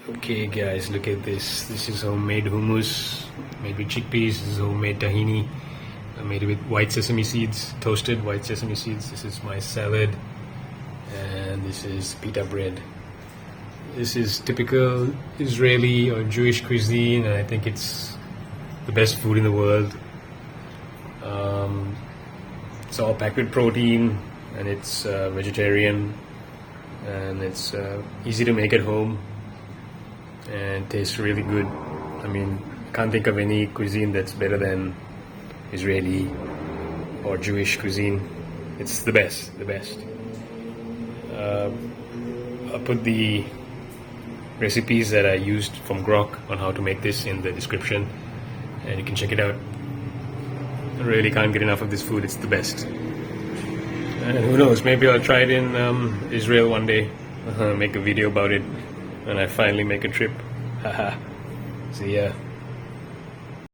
Okay guys, look at this. This is homemade hummus made with chickpeas. This is homemade tahini made with white sesame seeds, toasted white sesame seeds. This is my salad, and this is pita bread. This is typical Israeli or Jewish cuisine, and I think it's the best food in the world. It's all packed with protein, and it's vegetarian, and it's easy to make at home, and tastes really good. I mean, I can't think of any cuisine that's better than Israeli or Jewish cuisine. It's the best, the best. I'll put the recipes that I used from Grok on how to make this in the description, and you can check it out. I really can't get enough of this food. It's the best. And who knows, maybe I'll try it in Israel one day. Make a video about it when I finally make a trip. Haha. See ya.